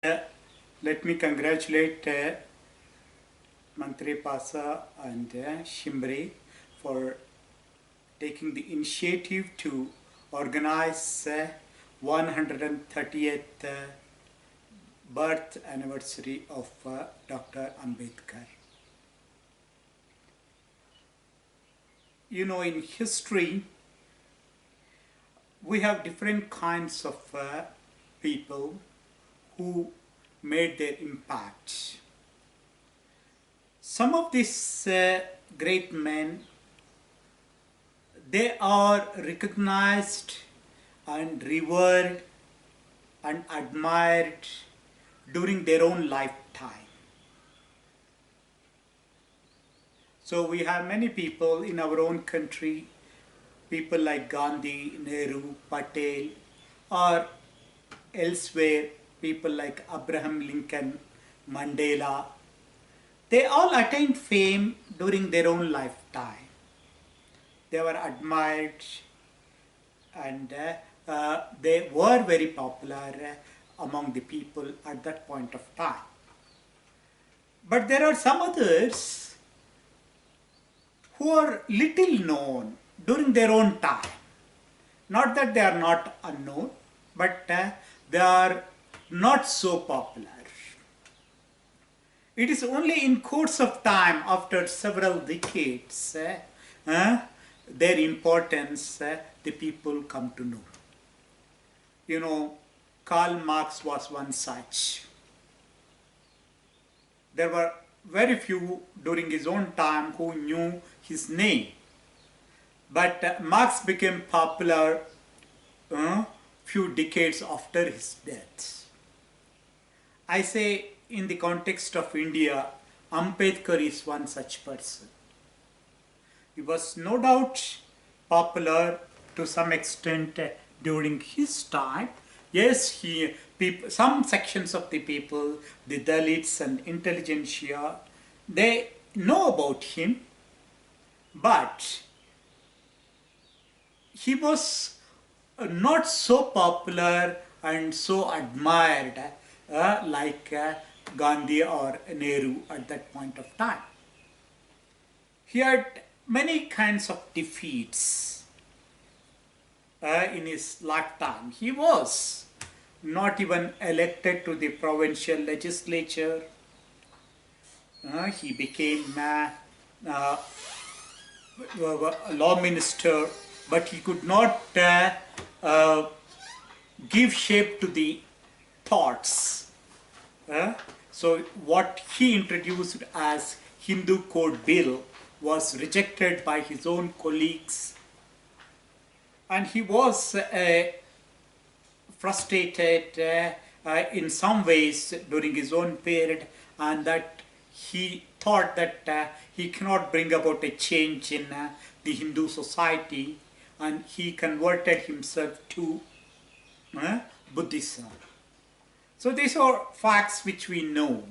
Let me congratulate Mantri Pasa and Shimbre for taking the initiative to organize 130th birth anniversary of Dr. Ambedkar. You know, in history, we have different kinds of people who made their impact. Some of these great men, they are recognized and revered and admired during their own lifetime. So we have many people in our own country, people like Gandhi, Nehru, Patel, or elsewhere, people like Abraham Lincoln, Mandela. They all attained fame during their own lifetime. They were admired and they were very popular among the people at that point of time. But there are some others who are little known during their own time. Not that they are not unknown, but they are not so popular. It is only in course of time, after several decades, their importance the people come to know. You know, Karl Marx was one such. There were very few during his own time who knew his name. But Marx became popular few decades after his death. I say in the context of India, Ambedkar is one such person. He was no doubt popular to some extent during his time. Yes, some sections of the people, the Dalits and intelligentsia, they know about him, but he was not so popular and so admired like Gandhi or Nehru at that point of time. He had many kinds of defeats in his lifetime. He was not even elected to the provincial legislature. He became a law minister, but he could not give shape to the thoughts. So what he introduced as Hindu Code Bill was rejected by his own colleagues, and he was frustrated in some ways during his own period, and that he thought that he cannot bring about a change in the Hindu society, and he converted himself to Buddhism. So these are facts which we know.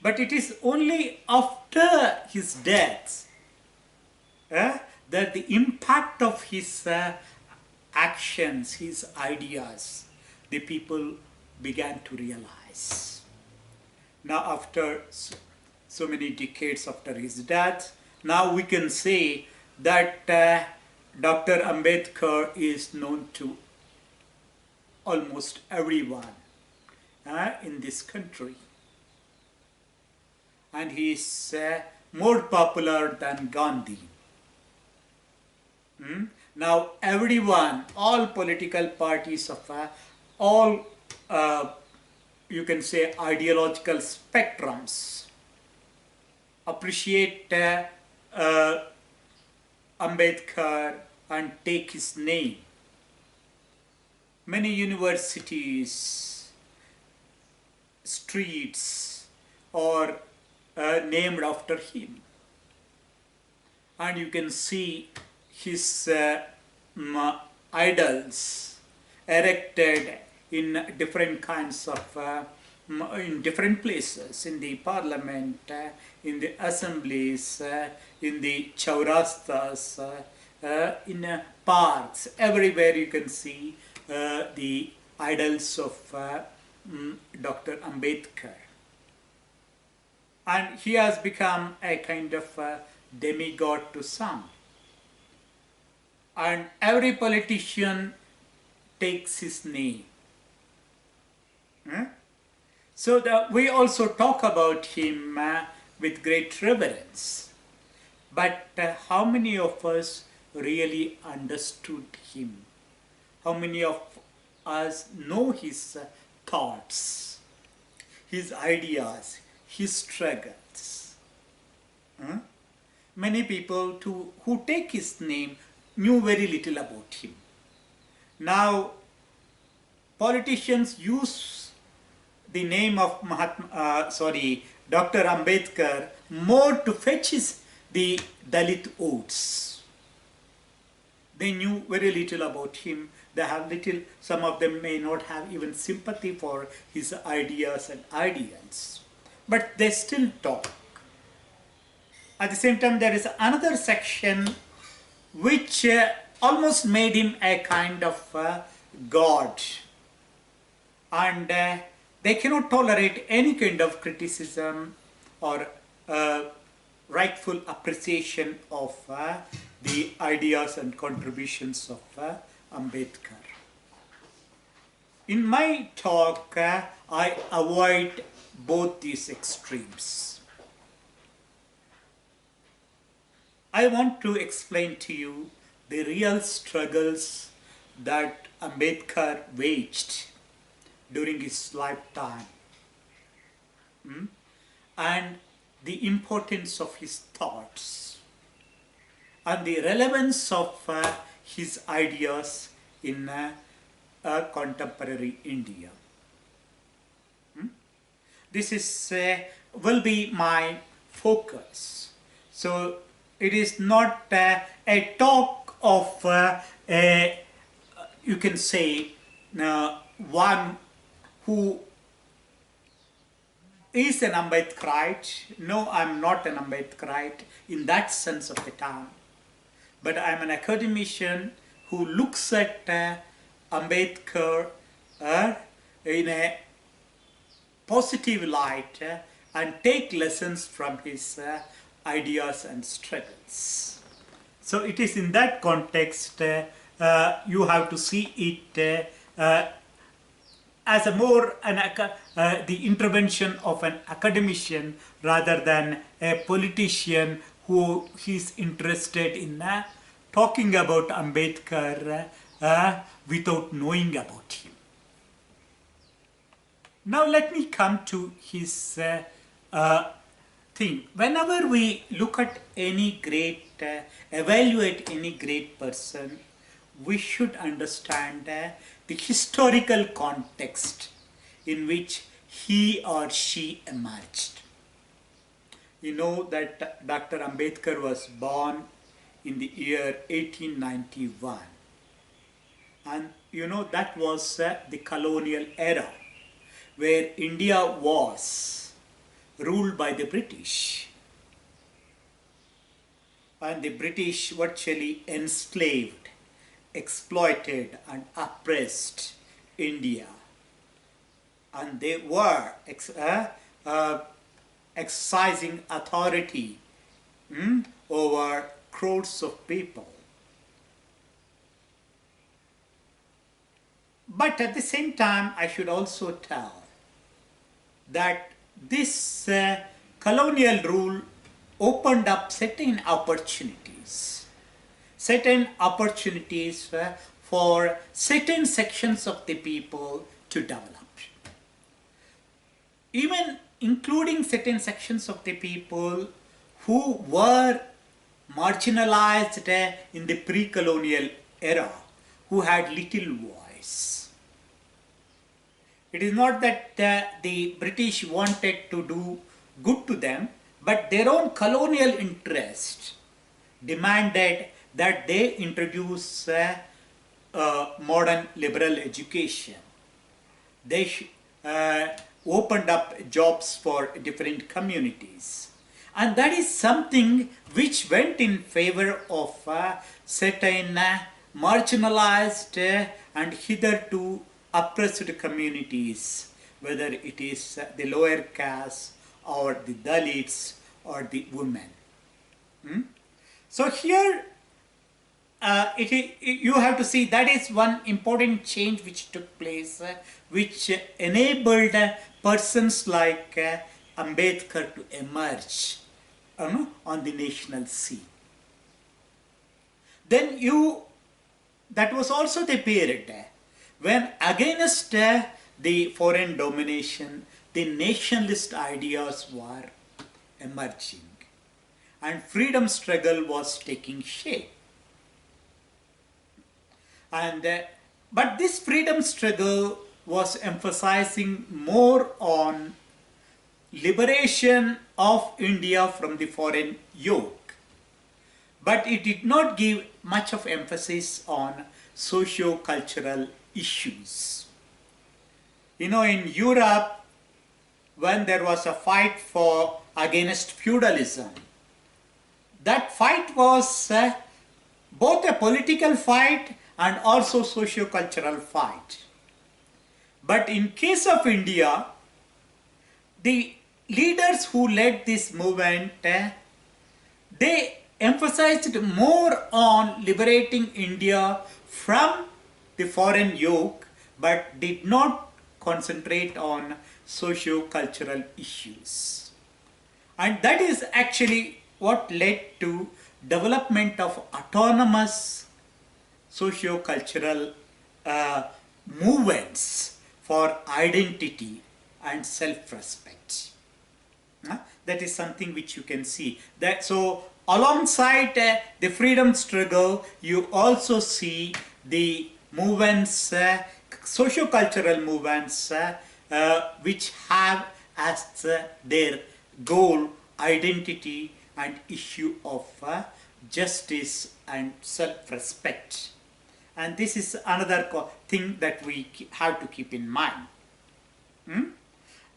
But it is only after his death that the impact of his actions, his ideas, the people began to realize. Now after so many decades after his death, now we can say that Dr. Ambedkar is known to almost everyone in this country. And he is more popular than Gandhi. Now everyone, all political parties of all, you can say, ideological spectrums appreciate Ambedkar and take his name. Many universities, streets are named after him. And you can see his idols erected in different kinds of, in different places, in the parliament, in the assemblies, in the chaurastas, in parks, everywhere you can see the idols of Dr. Ambedkar. And he has become a kind of a demigod to some. And every politician takes his name. So we also talk about him with great reverence. But how many of us really understood him? How many of us know his thoughts, his ideas, his struggles? Many people who take his name knew very little about him. Now, politicians use the name of Dr. Ambedkar more to fetch the Dalit votes. They knew very little about him. They have little, some of them may not have even sympathy for his ideas and ideals. But they still talk. At the same time, there is another section which almost made him a kind of god. And they cannot tolerate any kind of criticism or rightful appreciation of the ideas and contributions of Ambedkar. In my talk, I avoid both these extremes. I want to explain to you the real struggles that Ambedkar waged during his lifetime, and the importance of his thoughts and the relevance of his ideas in contemporary India. This is will be my focus. So it is not a talk of you can say one who is an Ambedkarite. No, I'm not an Ambedkarite in that sense of the term. But I'm an academician who looks at Ambedkar in a positive light and take lessons from his ideas and struggles. So it is in that context you have to see it as a more the intervention of an academician rather than a politician who is interested in talking about Ambedkar without knowing about him. Now let me come to his thing. Whenever we look at any great, evaluate any great person, we should understand the historical context in which he or she emerged. You know that Dr. Ambedkar was born in the year 1891, and you know that was the colonial era where India was ruled by the British, and the British virtually enslaved, exploited and oppressed India, and they were exercising authority over crores of people. But at the same time, I should also tell that this colonial rule opened up certain opportunities for certain sections of the people to develop. Even including certain sections of the people who were marginalized in the pre-colonial era, who had little voice. It is not that the British wanted to do good to them, but their own colonial interest demanded that they introduce modern liberal education. They opened up jobs for different communities. And that is something which went in favor of certain marginalized and hitherto oppressed communities whether it is the lower caste or the Dalits or the women. Hmm? So here you have to see that is one important change which took place, which enabled persons like Ambedkar to emerge on the national scene. Then that was also the period when against the foreign domination, the nationalist ideas were emerging and freedom struggle was taking shape. But this freedom struggle was emphasizing more on liberation of India from the foreign yoke. But it did not give much of emphasis on socio-cultural issues. In Europe, when there was a fight against feudalism, that fight was both a political fight and also socio-cultural fight. But in case of India, the leaders who led this movement, they emphasized more on liberating India from the foreign yoke, but did not concentrate on socio-cultural issues. And that is actually what led to development of autonomous socio-cultural movements for identity and self-respect. That is something which you can see. So alongside the freedom struggle, you also see the movements, socio-cultural movements, which have as their goal identity and issue of justice and self-respect. And this is another thing that we have to keep in mind.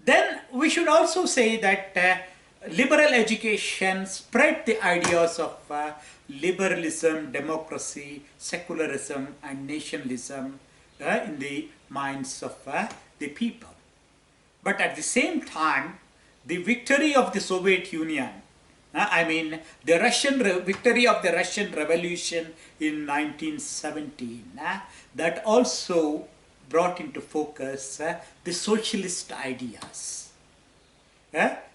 Then we should also say that liberal education spread the ideas of liberalism, democracy, secularism and nationalism in the minds of the people. But at the same time, the victory of the Soviet Union, the victory of the Russian Revolution in 1917, that also brought into focus the socialist ideas.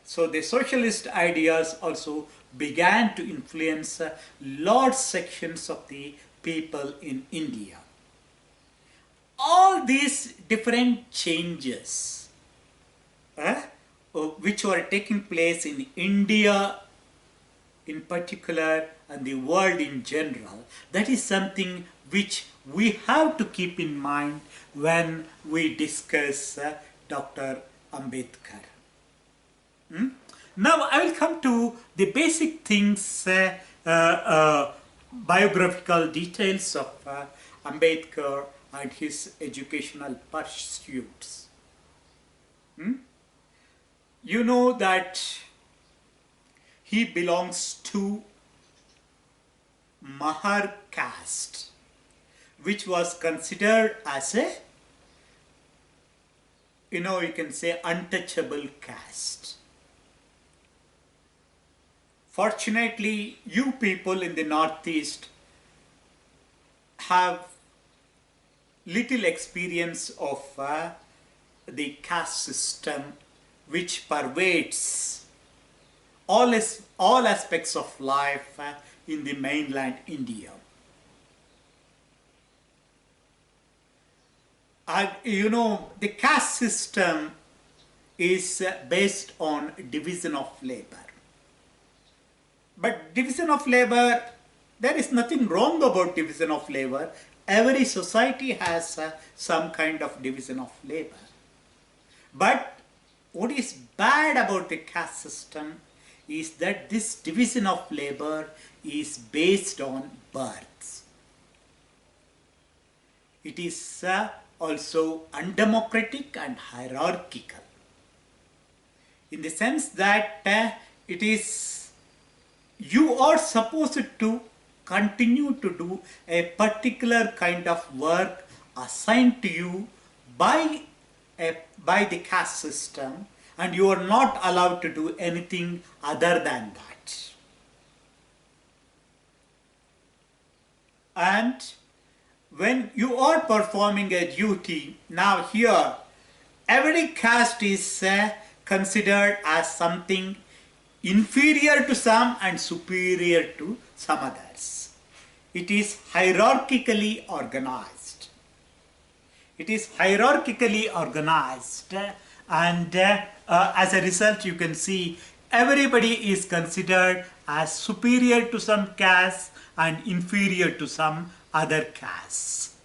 So the socialist ideas also began to influence large sections of the people in India. All these different changes which were taking place in India in particular and the world in general, that is something which we have to keep in mind when we discuss Dr. Ambedkar. Now I will come to the basic things, biographical details of Ambedkar and his educational pursuits. You know that he belongs to Mahar caste, which was considered as a, you can say, untouchable caste. Fortunately, you people in the Northeast have little experience of the caste system which pervades all aspects of life in the mainland India. The caste system is based on division of labor. But division of labor, there is nothing wrong about division of labor. Every society has some kind of division of labor. But what is bad about the caste system is that this division of labor is based on births. It is also undemocratic and hierarchical, in the sense that you are supposed to continue to do a particular kind of work assigned to you by by the caste system, and you are not allowed to do anything other than that. And when you are performing a duty, now here, every caste is considered as something inferior to some and superior to some others. It is hierarchically organized. It is hierarchically organized, and as a result you can see everybody is considered as superior to some caste and inferior to some other castes.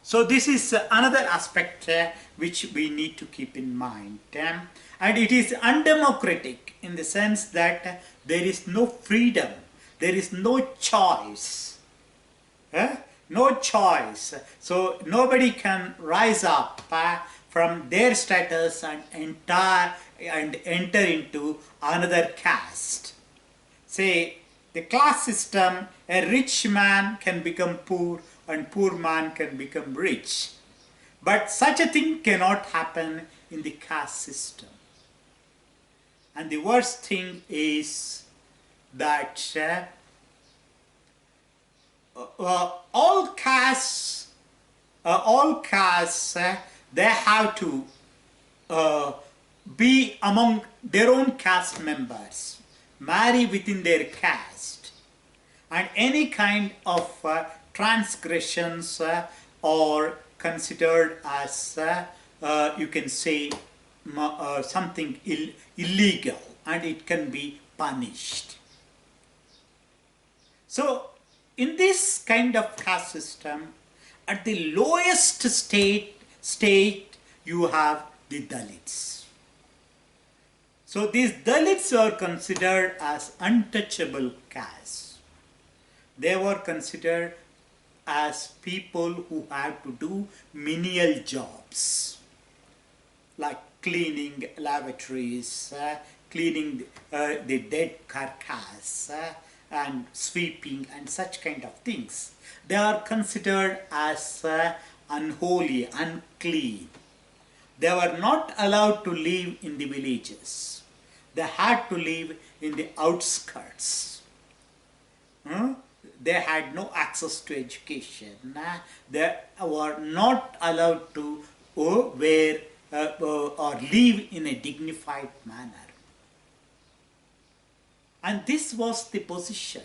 So this is another aspect which we need to keep in mind. And it is undemocratic in the sense that there is no freedom, there is no choice. No choice. So nobody can rise up from their status and enter into another caste. Say, the class system, a rich man can become poor and poor man can become rich. But such a thing cannot happen in the caste system. And the worst thing is that all castes, they have to be among their own caste members, marry within their caste, and any kind of transgressions are considered as you can say something illegal, and it can be punished. So in this kind of caste system, at the lowest state you have the Dalits. So these Dalits are considered as untouchable castes. They were considered as people who had to do menial jobs like cleaning lavatories, cleaning the dead carcass, and sweeping and such kind of things. They are considered as unholy, unclean. They were not allowed to live in the villages. They had to live in the outskirts. They had no access to education. They were not allowed to wear or live in a dignified manner. And this was the position.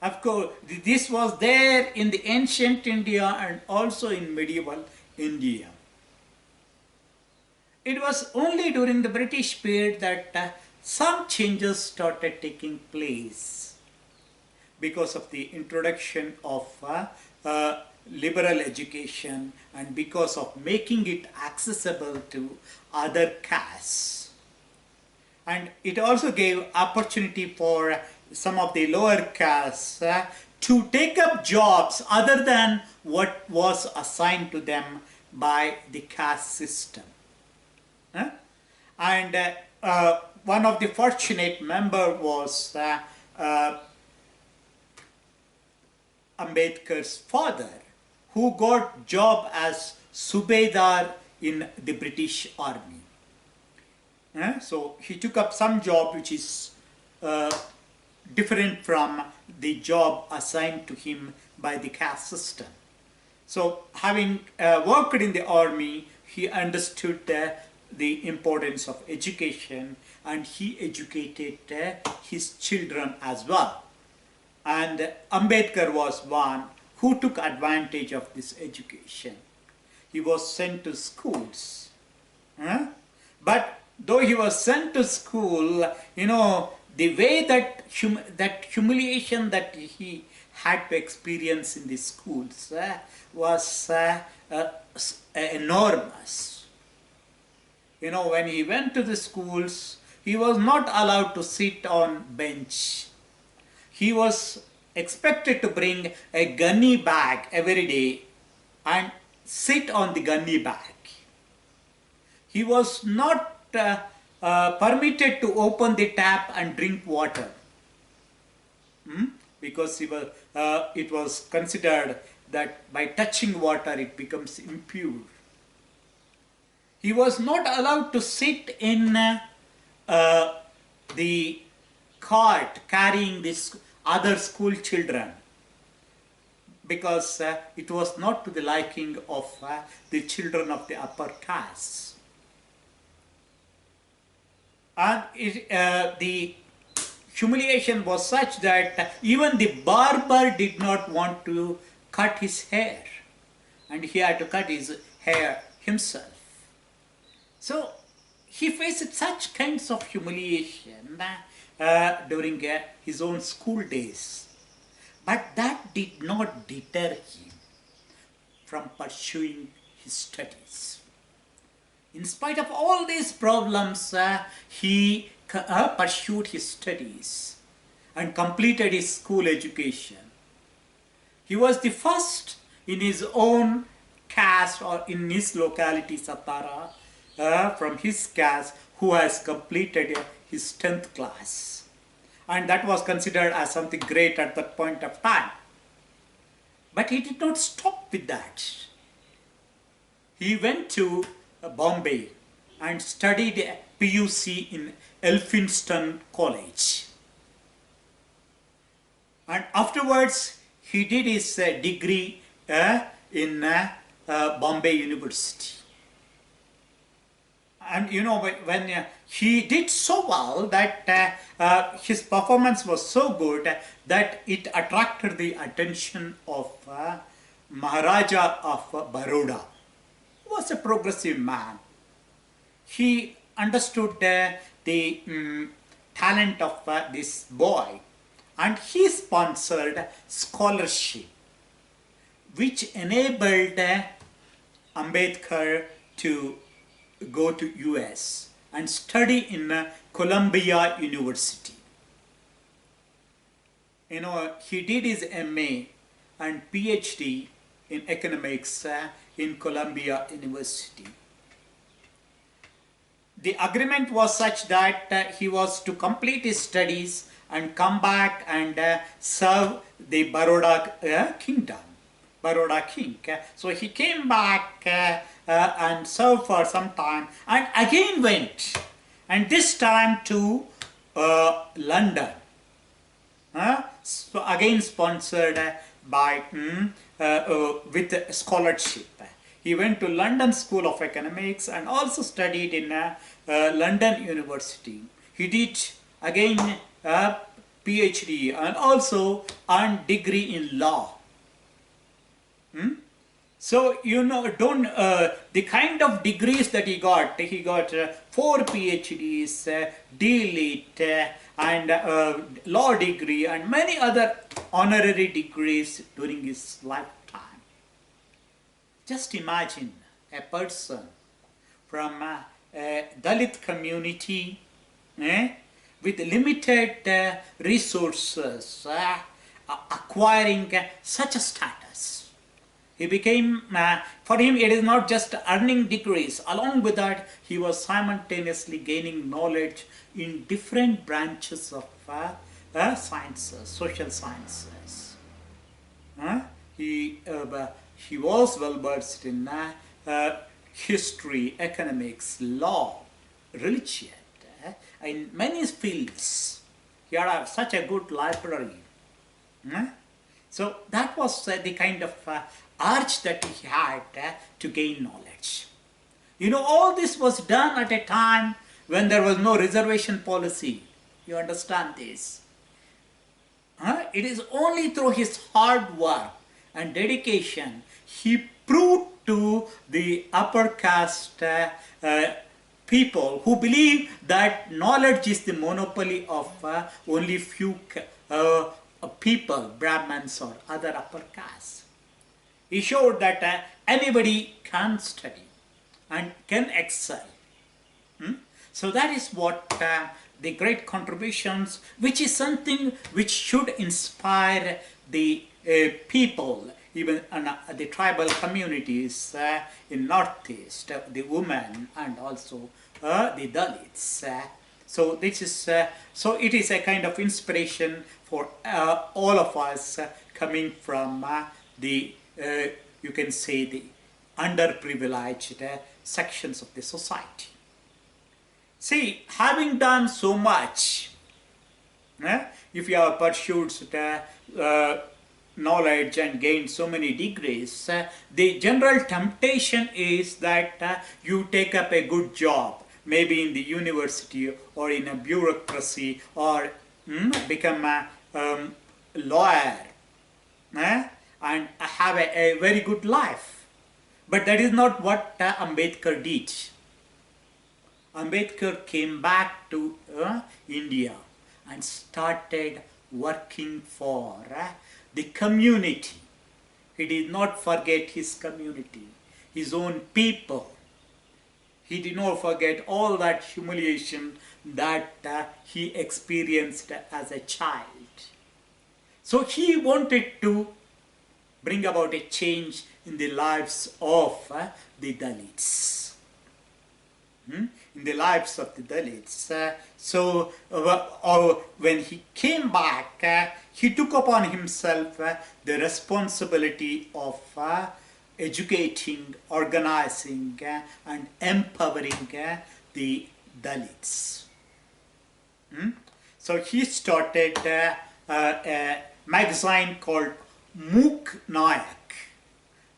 Of course, this was there in the ancient India and also in medieval India. It was only during the British period that some changes started taking place because of the introduction of liberal education and because of making it accessible to other castes. And it also gave opportunity for some of the lower castes to take up jobs other than what was assigned to them by the caste system. And one of the fortunate member was Ambedkar's father, who got job as Subedar in the British Army. So he took up some job which is different from the job assigned to him by the caste system. So having worked in the army, he understood the importance of education, and he educated his children as well. And Ambedkar was one who took advantage of this education. He was sent to schools. But though he was sent to school, the way that humiliation that he had to experience in the schools was enormous. When he went to the schools, he was not allowed to sit on bench. He was expected to bring a gunny bag every day and sit on the gunny bag. He was not permitted to open the tap and drink water because it was considered that by touching water it becomes impure. He was not allowed to sit in uh, the cart carrying this other school children, because it was not to the liking of the children of the upper caste. And the humiliation was such that even the barber did not want to cut his hair, and he had to cut his hair himself. So he faced such kinds of humiliation during his own school days. But that did not deter him from pursuing his studies. In spite of all these problems, he pursued his studies and completed his school education. He was the first in his own caste or in his locality, Satara, from his caste, who has completed his 10th class. And that was considered as something great at that point of time. But he did not stop with that. He went to Bombay and studied PUC in Elphinstone College. And afterwards, he did his degree in Bombay University. And you know, when he did so well that his performance was so good that it attracted the attention of Maharaja of Baroda, who was a progressive man. He understood the talent of this boy, and he sponsored scholarship, which enabled Ambedkar to go to US and study in Columbia University. You know, he did his MA and PhD in economics in Columbia University. The agreement was such that he was to complete his studies and come back and serve the Baroda kingdom, Baroda king. So he came back and served for some time and again went, and this time to London. So again sponsored by with scholarship. He went to London School of Economics and also studied in London University. He did again PhD and also earned degree in law. So you know, the kind of degrees that he got 4 PhDs, D.Litt, and law degree, and many other honorary degrees during his lifetime. Just imagine a person from a Dalit community with limited resources acquiring such a status. He became, for him it is not just earning degrees, along with that he was simultaneously gaining knowledge in different branches of sciences, social sciences. He was well versed in history, economics, law, religion, in many fields. He had such a good library. So that was the kind of urge that he had to gain knowledge. You know, all this was done at a time when there was no reservation policy. You understand this? It is only through his hard work and dedication he proved to the upper caste people who believe that knowledge is the monopoly of only few people, Brahmins or other upper castes. He showed that anybody can study and can excel. So that is what the great contributions, which is something which should inspire the people, even the tribal communities in Northeast, the women and also the Dalits. So this is so it is a kind of inspiration for all of us coming from the you can say the underprivileged sections of the society. See, having done so much, if you have pursued knowledge and gained so many degrees, the general temptation is that you take up a good job, maybe in the university or in a bureaucracy, or become a lawyer, and have a very good life. But that is not what Ambedkar did. Ambedkar came back to India and started working for the community. He did not forget his community, his own people. He did not forget all that humiliation that he experienced as a child. So he wanted to bring about a change in the lives of the Dalits. In the lives of the Dalits. When he came back, he took upon himself the responsibility of educating, organizing, and empowering the Dalits. So he started a magazine called Mook Nayak.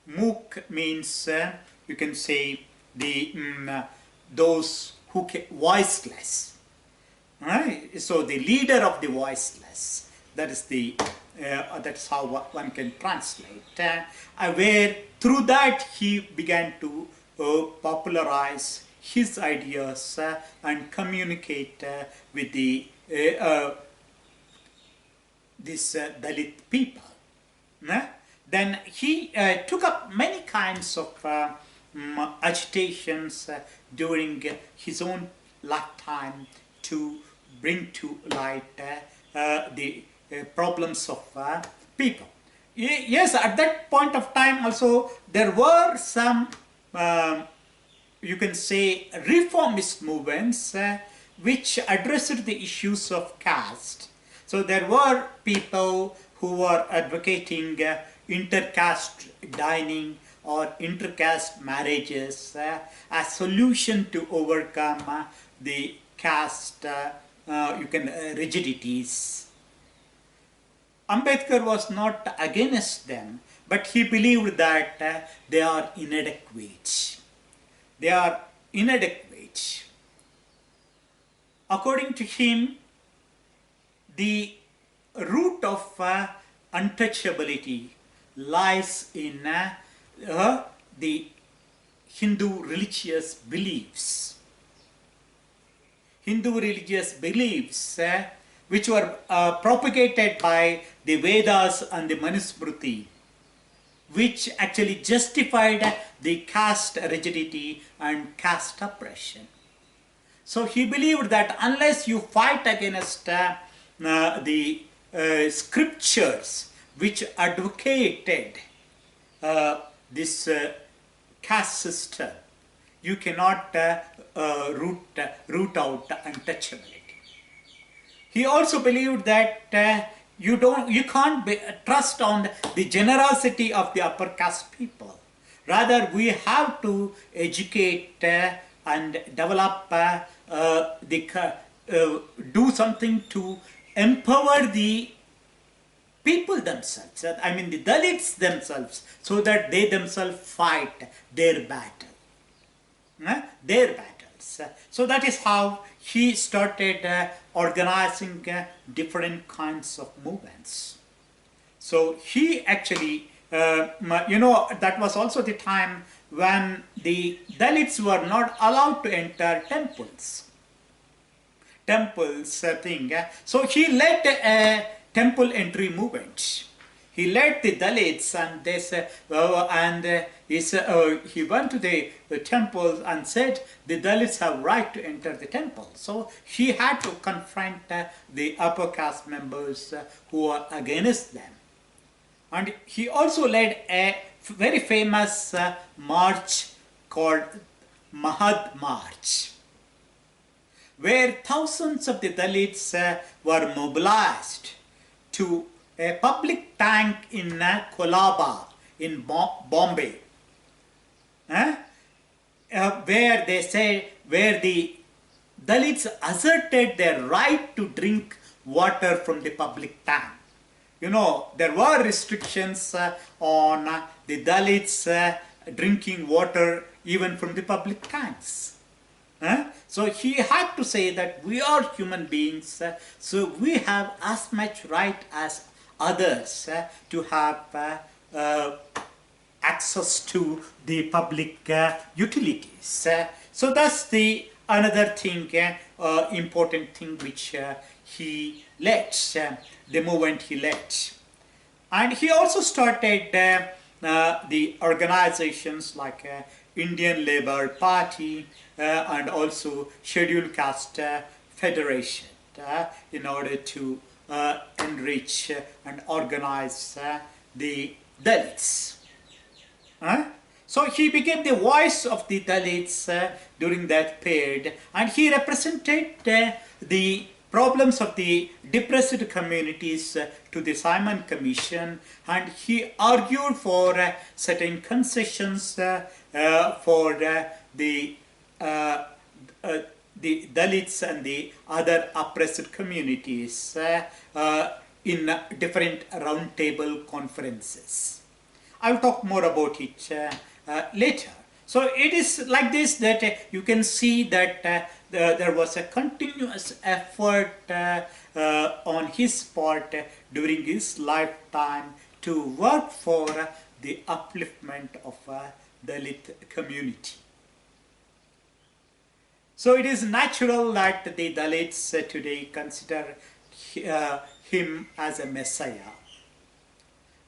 Mook means, you can say, the those who voiceless. Right? So the leader of the voiceless. That is the that's how one can translate. Where through that he began to popularize his ideas and communicate with the this Dalit people. Then he took up many kinds of agitations during his own lifetime to bring to light the problems of people. Yes, at that point of time also there were some, you can say, reformist movements which addressed the issues of caste. So there were people who were advocating intercaste dining or intercaste marriages as solution to overcome the caste rigidities. Ambedkar was not against them, but he believed that they are inadequate. They are inadequate. According to him, the root of untouchability lies in the Hindu religious beliefs. Hindu religious beliefs which were propagated by the Vedas and the Manusmriti, which actually justified the caste rigidity and caste oppression. So he believed that unless you fight against the scriptures which advocated this caste system, you cannot root out untouchability. He also believed that you can't trust on the generosity of the upper caste people. Rather, we have to educate and develop, do something to empower the people themselves, I mean the Dalits themselves, so that they themselves fight their battle. Their battles. So that is how he started organizing different kinds of movements. So he actually, that was also the time when the Dalits were not allowed to enter temples. So he led a temple entry movement. He led the Dalits, and they said, he went to the temples and said the Dalits have right to enter the temple. So he had to confront the upper caste members who were against them. And he also led a very famous march called Mahad March, where thousands of the Dalits were mobilized to a public tank in Colaba in Bombay. where they say, where the Dalits asserted their right to drink water from the public tank. You know, there were restrictions on the Dalits drinking water even from the public tanks. So he had to say that we are human beings, so we have as much right as others to have access to the public utilities. So that's the another thing, important thing which he led, the movement he led. And he also started the organizations like Indian Labour Party and also Scheduled Caste Federation in order to enrich and organize the Dalits. So he became the voice of the Dalits during that period, and he represented the problems of the depressed communities to the Simon Commission, and he argued for certain concessions for the Dalits and the other oppressed communities in different roundtable conferences. I will talk more about it later. So it is like this that you can see that there was a continuous effort on his part during his lifetime to work for the upliftment of Dalit community. So it is natural that the Dalits today consider him as a messiah.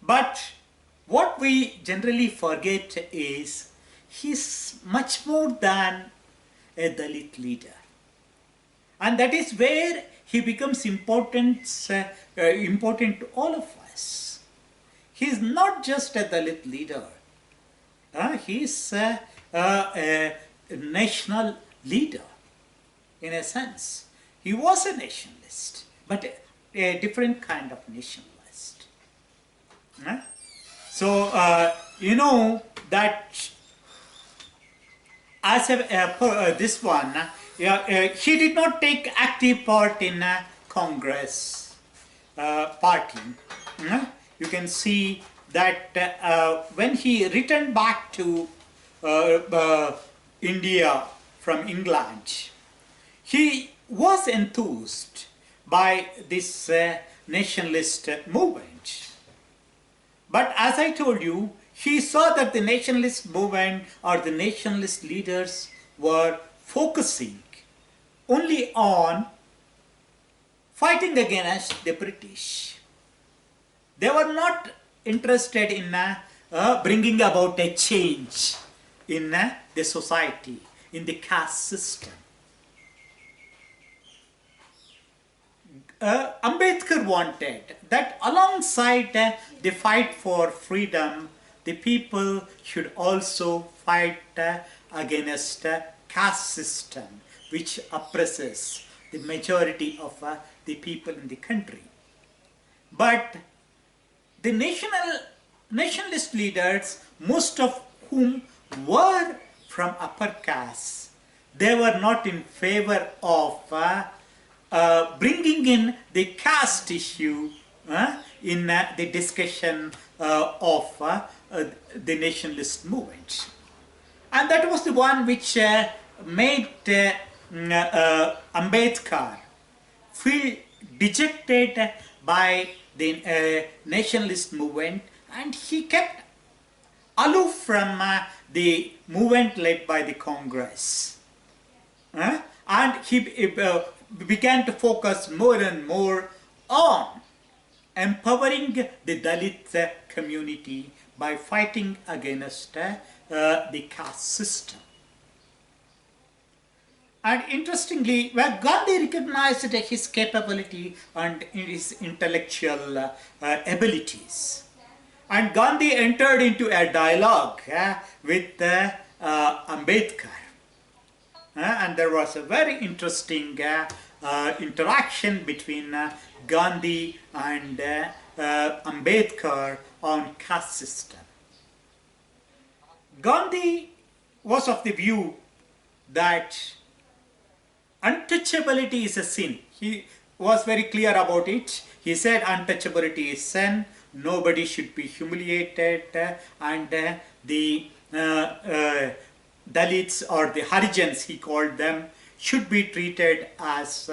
But what we generally forget is he's much more than a Dalit leader. And that is where he becomes important to all of us. He is not just a Dalit leader. He is a national leader in a sense. He was a nationalist, but a different kind of nationalist. So, you know that as this one, he did not take active part in Congress party. You can see that when he returned back to India from England, he was enthused by this nationalist movement. But as I told you, he saw that the nationalist movement or the nationalist leaders were focusing only on fighting against the British. They were not interested in bringing about a change in the society, in the caste system. Ambedkar wanted that alongside the fight for freedom, the people should also fight against caste system which oppresses the majority of the people in the country. But the nationalist leaders, most of whom were from upper caste, they were not in favor of bringing in the caste issue in the discussion of the nationalist movement. And that was the one which made Ambedkar feel dejected by the nationalist movement, and he kept aloof from the movement led by the Congress. And he began to focus more and more on empowering the Dalit community by fighting against the caste system. And interestingly, where Gandhi recognized his capability and his intellectual abilities, and Gandhi entered into a dialogue with Ambedkar. And there was a very interesting interaction between Gandhi and Ambedkar on caste system. Gandhi was of the view that untouchability is a sin. He was very clear about it. He said untouchability is sin, nobody should be humiliated, and the Dalits or the Harijans, he called them, should be treated as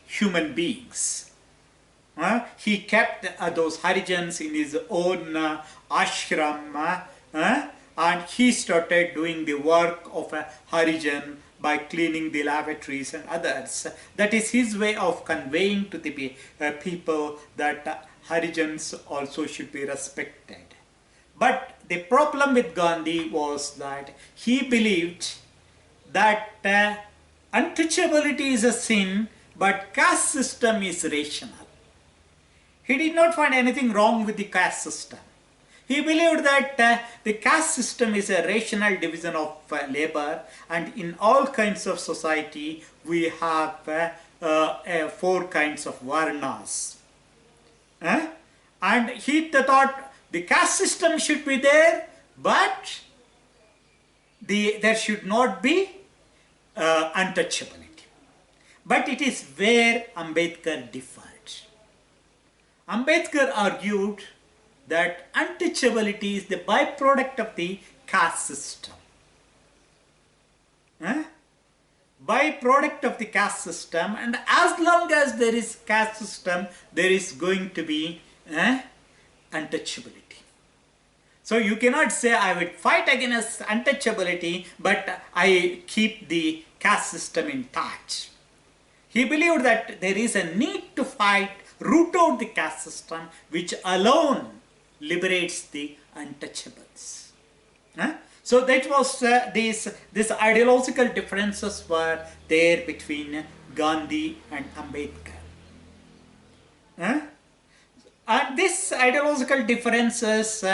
human beings. He kept those Harijans in his own ashram, and he started doing the work of a Harijan by cleaning the lavatories and others. That is his way of conveying to the people that Harijans also should be respected. But the problem with Gandhi was that he believed that untouchability is a sin, but caste system is rational. He did not find anything wrong with the caste system. He believed that the caste system is a rational division of labor, and in all kinds of society we have 4 kinds of varnas. And he thought the caste system should be there, but there should not be untouchability. But it is where Ambedkar differed. Ambedkar argued that untouchability is the byproduct of the caste system. Byproduct of the caste system, and as long as there is caste system, there is going to be untouchability. So you cannot say I would fight against untouchability, but I keep the caste system intact. He believed that there is a need to fight, root out the caste system, which alone liberates the untouchables. So that was these ideological differences were there between Gandhi and Ambedkar. And these ideological differences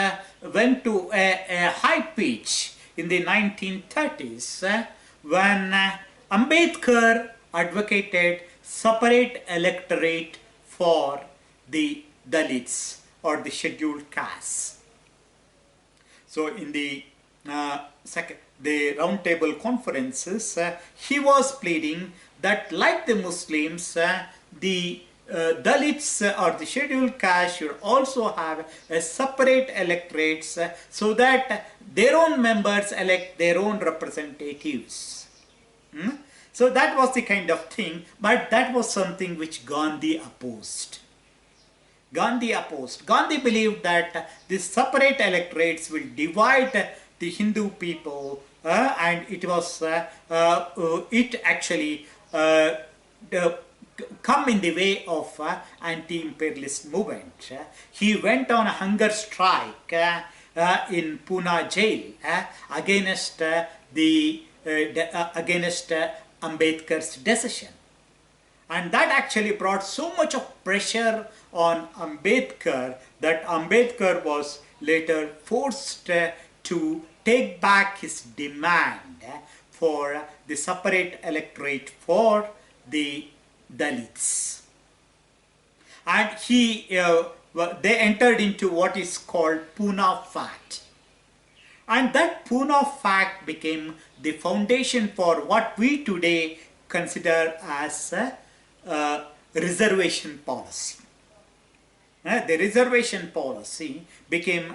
went to a high pitch in the 1930s when Ambedkar advocated separate electorate for the Dalits or the scheduled castes. So in the roundtable conferences, he was pleading that like the Muslims, the Dalits or the scheduled caste should also have a separate electorates so that their own members elect their own representatives. So that was the kind of thing, but that was something which Gandhi opposed. Gandhi believed that these separate electorates will divide the Hindu people, and it was it actually come in the way of anti-imperialist movement. He went on a hunger strike in Pune jail against against Ambedkar's decision. And that actually brought so much of pressure on Ambedkar that Ambedkar was later forced to take back his demand for the separate electorate for the Dalits. And they entered into what is called Pune Fact. And that Pune Fact became the foundation for what we today consider as reservation policy. The reservation policy became,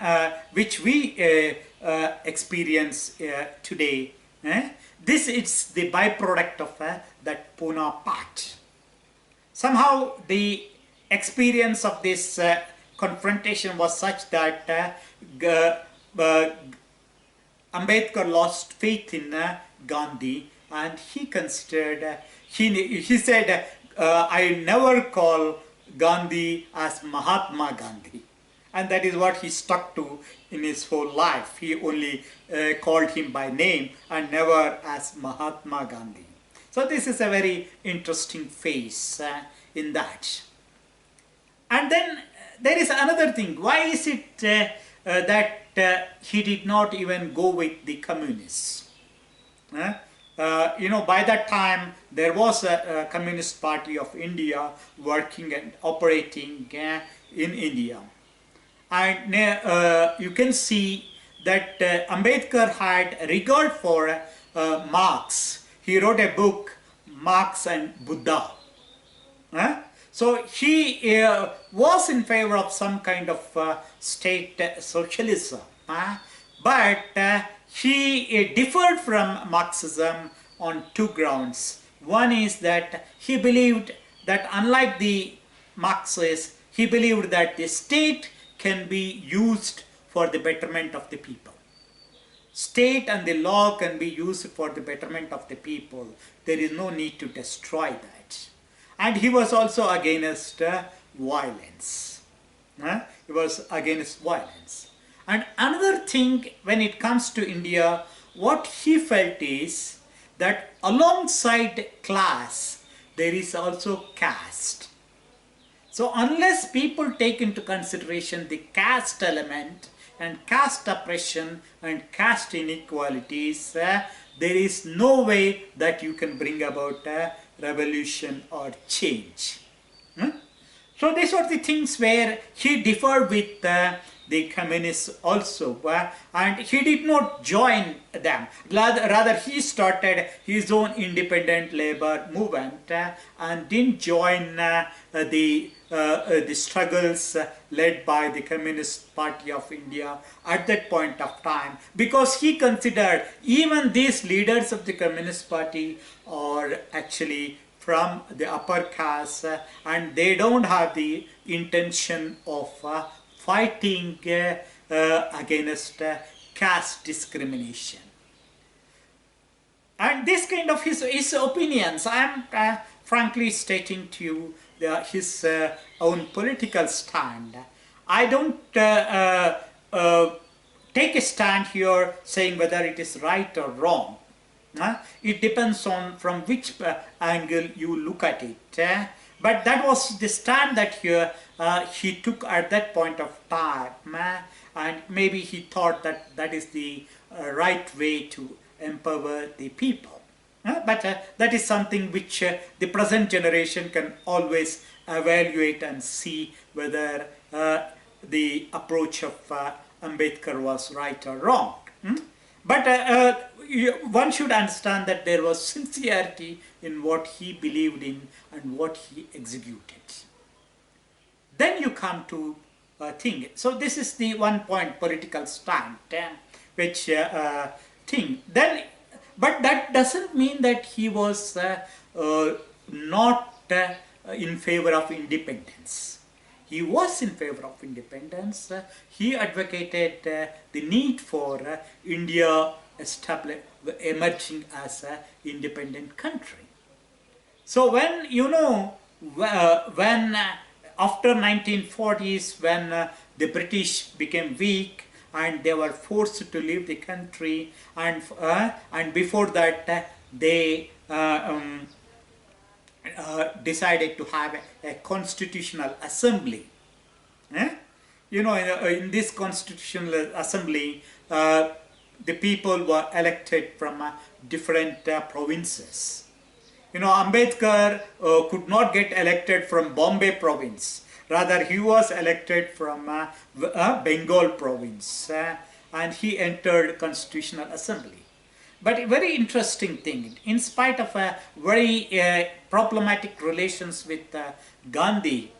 which we experience today. This is the byproduct of that Pune Pact. Somehow the experience of this confrontation was such that Ambedkar lost faith in Gandhi, and he considered, he said, I never call Gandhi as Mahatma Gandhi. And that is what he stuck to in his whole life. He only called him by name and never as Mahatma Gandhi. So this is a very interesting phase in that. And then there is another thing. Why is it that he did not even go with the communists? By that time there was a Communist Party of India working and operating in India. And you can see that Ambedkar had regard for Marx. He wrote a book, Marx and Buddha. So he was in favor of some kind of state socialism, but he differed from Marxism on two grounds. One is that he believed that, unlike the Marxists, he believed that the state can be used for the betterment of the people. State and the law can be used for the betterment of the people. There is no need to destroy that. And he was also against violence. He was against violence. And another thing, when it comes to India, what he felt is that alongside class, there is also caste. So unless people take into consideration the caste element and caste oppression and caste inequalities, there is no way that you can bring about a revolution or change. So these were the things where he differed with the communists also, and he did not join them. Rather he started his own independent labor movement and didn't join the struggles led by the Communist Party of India at that point of time, because he considered even these leaders of the Communist Party are actually from the upper caste, and they don't have the intention of fighting against caste discrimination. And this kind of his opinions, I am frankly stating to you his own political stand. I don't take a stand here saying whether it is right or wrong. It depends on from which angle you look at it. But that was the stand that he took at that point of time, and maybe he thought that that is the right way to empower the people. But that is something which the present generation can always evaluate and see whether the approach of Ambedkar was right or wrong. But one should understand that there was sincerity in what he believed in and what he executed. Then you come to a thing. So this is the 1 point political stand, which thing. Then, but that doesn't mean that he was not in favor of independence. He was in favor of independence. He advocated the need for India emerging as an independent country. So when, when after 1940s, when the British became weak and they were forced to leave the country, and before that they decided to have a constitutional assembly. In this constitutional assembly, the people were elected from different provinces. Ambedkar could not get elected from Bombay province. Rather, he was elected from Bengal province, and he entered constitutional assembly. But a very interesting thing, in spite of a very problematic relations with Gandhi,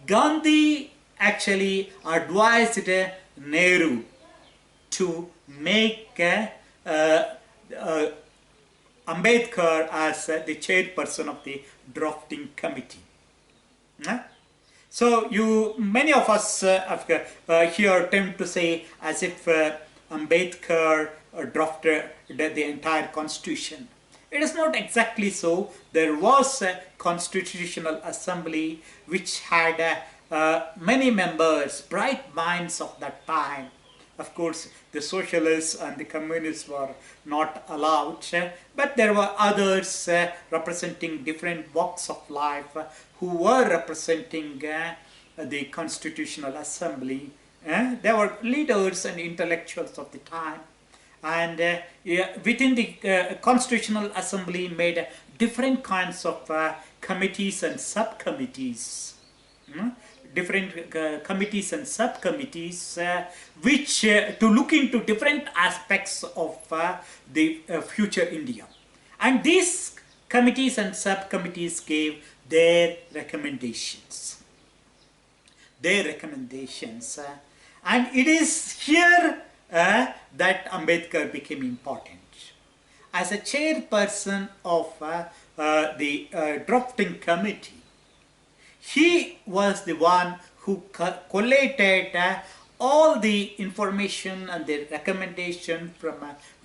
Gandhi actually advised Nehru to make Ambedkar as the chairperson of the drafting committee. So many of us here tend to say as if Ambedkar drafted the entire constitution. It is not exactly so. There was a constitutional assembly which had many members, bright minds of that time. Of course, the socialists and the communists were not allowed, but there were others representing different walks of life who were representing the constitutional assembly. There were leaders and intellectuals of the time, and within the constitutional assembly made different kinds of committees and subcommittees. different committees and subcommittees which to look into different aspects of the future India. And these committees and subcommittees gave their recommendations. And it is here that Ambedkar became important. As a chairperson of the drafting committee, he was the one who collated all the information and the recommendation from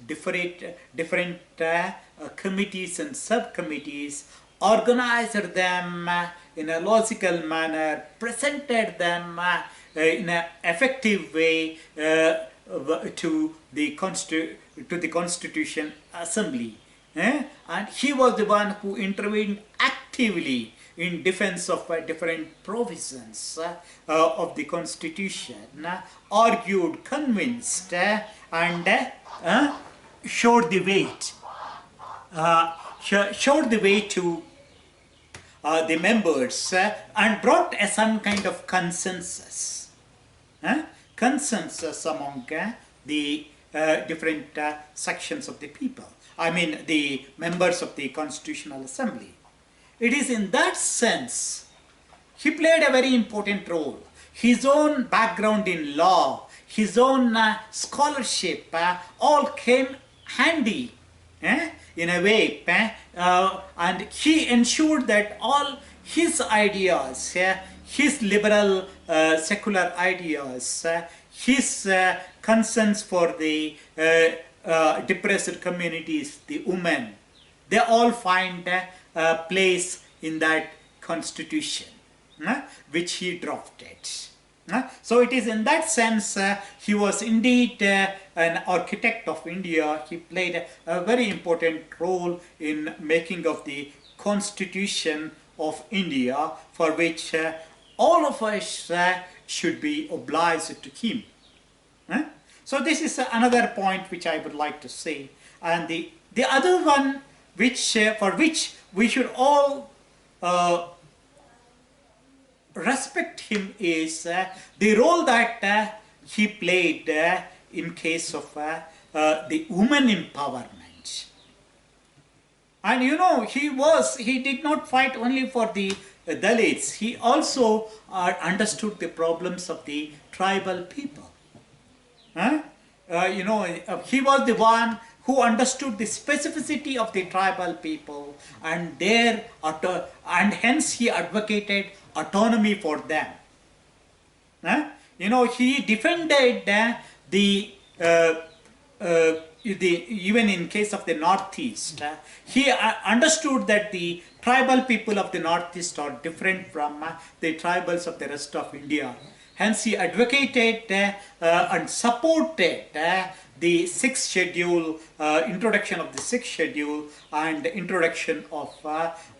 different committees and subcommittees, organized them in a logical manner, presented them in an effective way to the Constitution Assembly. And he was the one who intervened actively in defense of different provisions of the Constitution, argued, convinced, and showed the way to the members and brought some kind of consensus among the different sections of the people. I mean, the members of the Constitutional Assembly. It is in that sense he played a very important role. His own background in law, his own scholarship, all came handy in a way, and he ensured that all his ideas, his liberal secular ideas, his concerns for the depressed communities, the women, they all find a place in that constitution which he drafted. So it is in that sense he was indeed an architect of India. He played a very important role in making of the Constitution of India, for which all of us should be obliged to him. So this is another point which I would like to say. And the other one which for which we should all respect him is the role that he played in case of the women empowerment. And you know, he did not fight only for the Dalits. He also understood the problems of the tribal people. He was the one who understood the specificity of the tribal people, and hence he advocated autonomy for them. He defended even in case of the Northeast, he understood that the tribal people of the Northeast are different from the tribals of the rest of India. Hence he advocated and supported the 6th schedule, introduction of the 6th schedule, and introduction of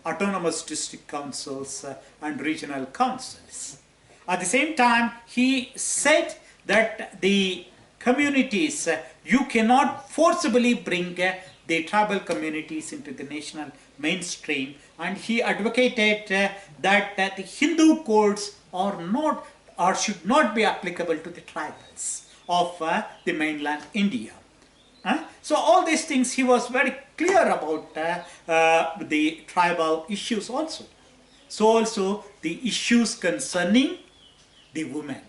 autonomous district councils and regional councils. At the same time, he said that the communities, you cannot forcibly bring the tribal communities into the national mainstream, and he advocated that the Hindu codes are not or should not be applicable to the tribals of the mainland India. So all these things he was very clear about the tribal issues also. So also the issues concerning the women.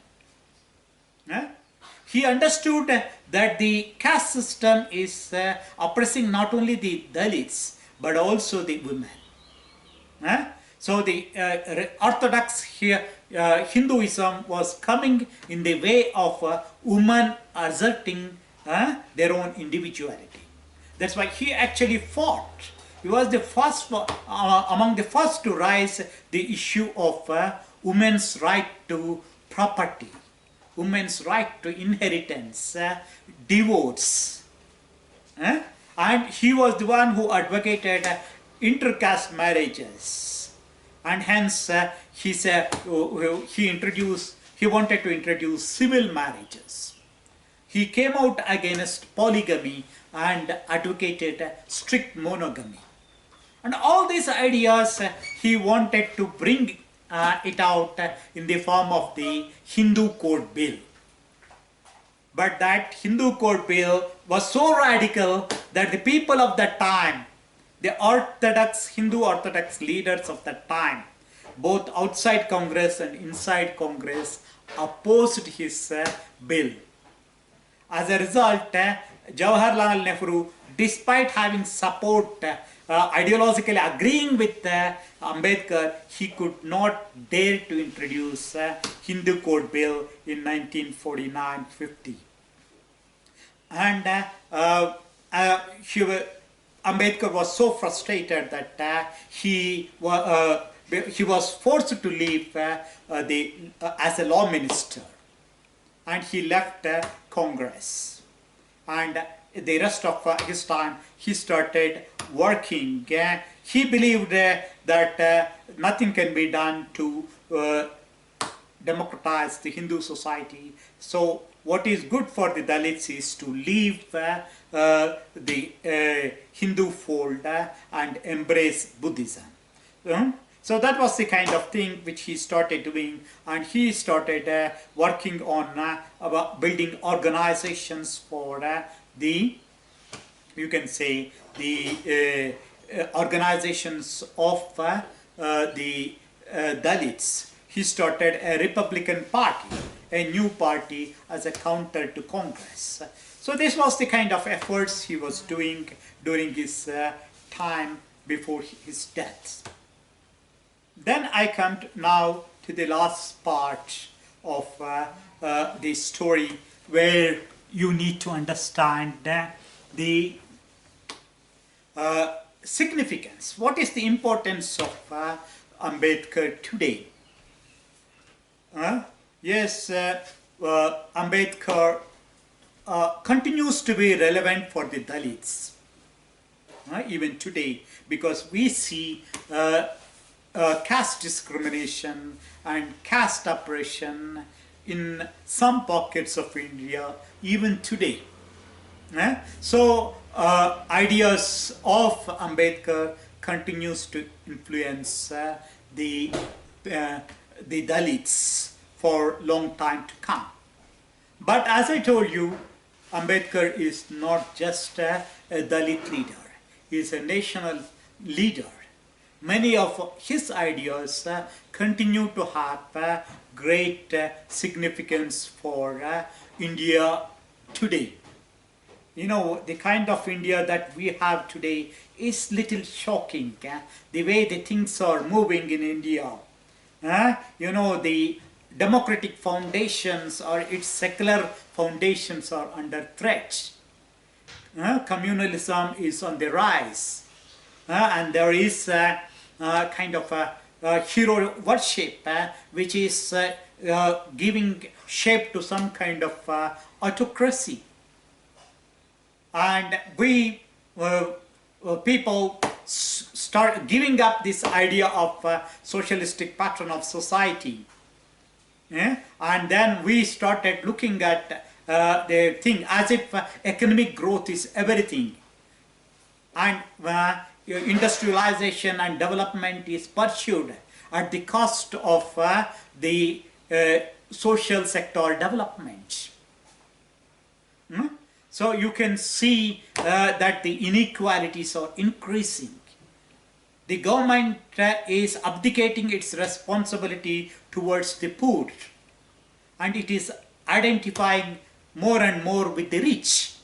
He understood that the caste system is oppressing not only the Dalits but also the women. So the orthodox here, Hinduism was coming in the way of women asserting their own individuality. That's why he actually fought. He was the first, among the first to raise the issue of women's right to property, women's right to inheritance, divorce. And he was the one who advocated intercaste marriages. And hence he wanted to introduce civil marriages. He came out against polygamy and advocated strict monogamy. And all these ideas he wanted to bring it out in the form of the Hindu Code Bill. But that Hindu Code Bill was so radical that the people of that time, the Orthodox, Hindu Orthodox leaders of that time, both outside Congress and inside Congress, opposed his bill. As a result, Jawaharlal Nehru, despite having support, ideologically agreeing with Ambedkar, he could not dare to introduce Hindu Code Bill in 1949-50. And Ambedkar was so frustrated that he was forced to leave as a law minister, and he left Congress. And the rest of his time, he started working. He believed that nothing can be done to democratize the Hindu society. So what is good for the Dalits is to leave the Hindu fold and embrace Buddhism. So that was the kind of thing which he started doing, and he started working on about building organizations for you can say, the organizations of the Dalits. He started a Republican Party, a new party as a counter to Congress. So this was the kind of efforts he was doing during his time before his death. Then I come now to the last part of the story, where you need to understand the significance. What is the importance of Ambedkar today? Yes, Ambedkar continues to be relevant for the Dalits even today, because we see caste discrimination and caste oppression in some pockets of India even today. So ideas of Ambedkar continues to influence the Dalits for long time to come. But as I told you, Ambedkar is not just a Dalit leader. He is a national leader. Many of his ideas continue to have great significance for India today. You know, the kind of India that we have today is little shocking. The way the things are moving in India. You know, the democratic foundations or its secular foundations are under threat. Communalism is on the rise. And there is kind of a hero worship which is giving shape to some kind of autocracy. And we people start giving up this idea of socialistic pattern of society. And then we started looking at the thing as if economic growth is everything. And industrialization and development is pursued at the cost of the social sector development. So you can see that the inequalities are increasing. The government is abdicating its responsibility towards the poor, and it is identifying more and more with the rich.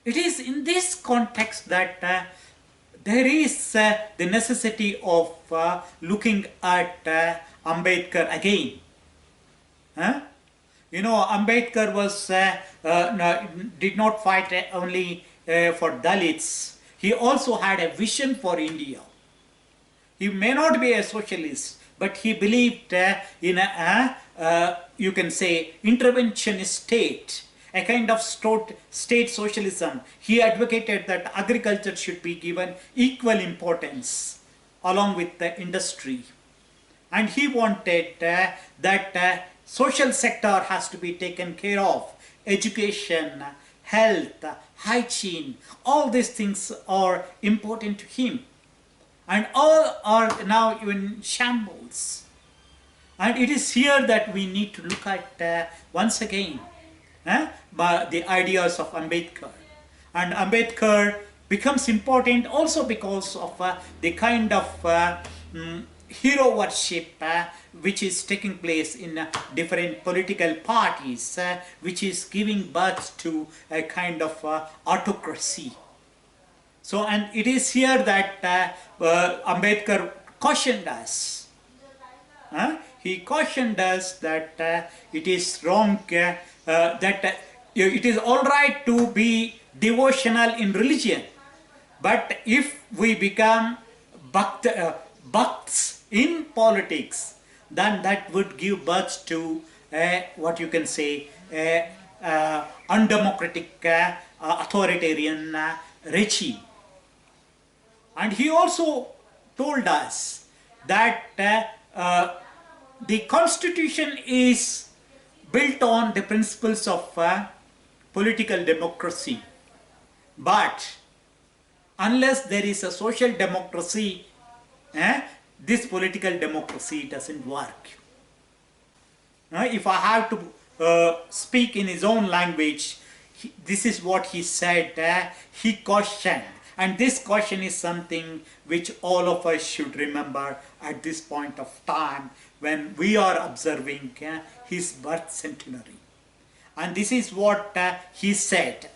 It is in this context that there is the necessity of looking at Ambedkar again. You know, Ambedkar was did not fight only for Dalits. He also had a vision for India. He may not be a socialist, but he believed in a you can say interventionist state, a kind of state socialism. He advocated that agriculture should be given equal importance along with the industry. And he wanted that social sector has to be taken care of. Education, health, hygiene, all these things are important to him. and all are now in shambles. And it is here that we need to look at once again by the ideas of Ambedkar. And Ambedkar becomes important also because of the kind of hero worship which is taking place in different political parties, which is giving birth to a kind of autocracy. So, and it is here that Ambedkar cautioned us. He cautioned us that it is wrong, that it is all right to be devotional in religion, but if we become bhakts in politics, then that would give birth to what you can say undemocratic authoritarian regime. And he also told us that the constitution is built on the principles of political democracy, but unless there is a social democracy, this political democracy doesn't work. If I have to speak in his own language, this is what he said. He cautioned, and this caution is something which all of us should remember at this point of time when we are observing his birth centenary. And this is what he said.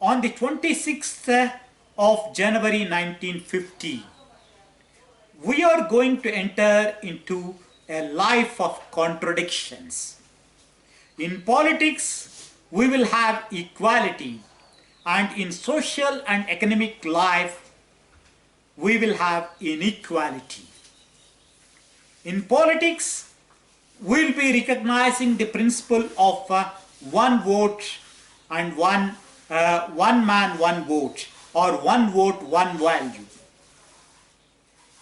On the 26th of January 1950, we are going to enter into a life of contradictions. In politics, we will have equality, and in social and economic life, we will have inequality. In politics, we will be recognizing the principle of one vote and one man, one vote, or one vote, one value.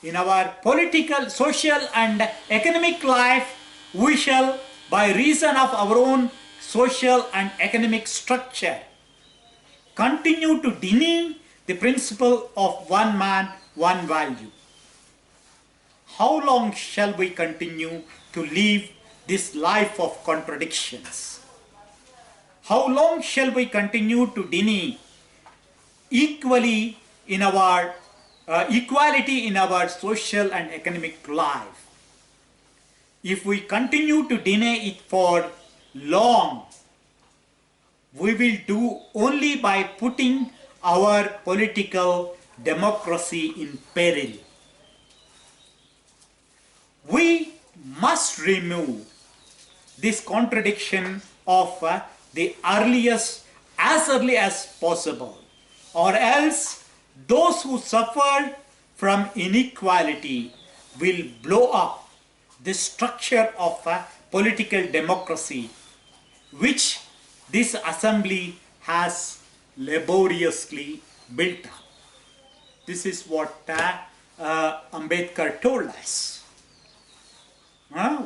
In our political, social and economic life, we shall, by reason of our own social and economic structure, continue to deny the principle of one man, one value. How long shall we continue to live this life of contradictions? How long shall we continue to deny equality in our social and economic life? If we continue to deny it for long, we will do only by putting our political democracy in peril. We must remove this contradiction of the earliest, as early as possible, or else those who suffer from inequality will blow up the structure of political democracy which this assembly has laboriously built up. This is what Ambedkar told us.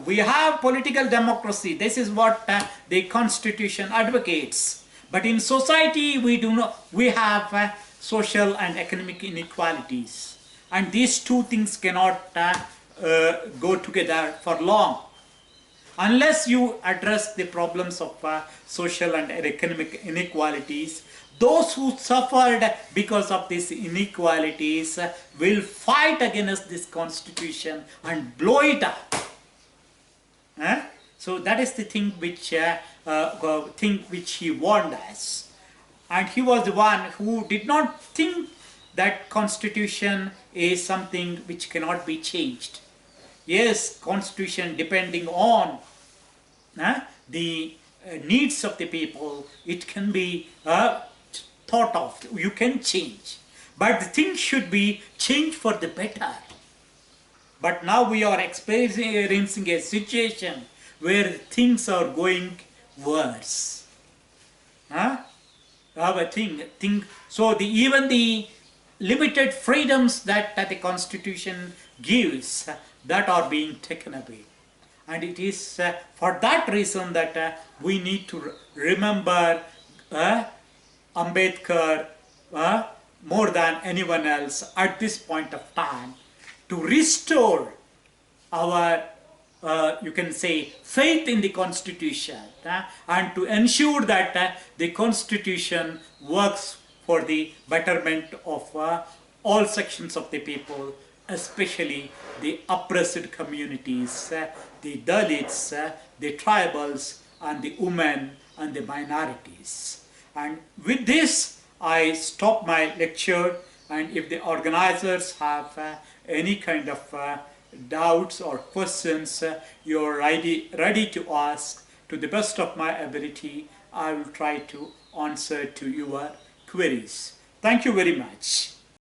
We have political democracy. This is what the constitution advocates. But in society, we have social and economic inequalities. And these two things cannot go together for long. Unless you address the problems of social and economic inequalities, those who suffered because of these inequalities will fight against this constitution and blow it up. So that is the thing which he warned us. And he was the one who did not think that constitution is something which cannot be changed. Yes, constitution depending on the needs of the people, it can be thought of, you can change. But the thing should be changed for the better. But now we are experiencing a situation where things are going worse. So even the limited freedoms that the constitution gives, that are being taken away. And it is for that reason that we need to remember Ambedkar more than anyone else at this point of time to restore our, you can say, faith in the Constitution, and to ensure that the Constitution works for the betterment of all sections of the people, especially the oppressed communities, the Dalits, the tribals, and the women and the minorities. And with this, I stop my lecture, and if the organizers have any kind of doubts or questions you're ready to ask, to the best of my ability, I will try to answer to your queries. Thank you very much.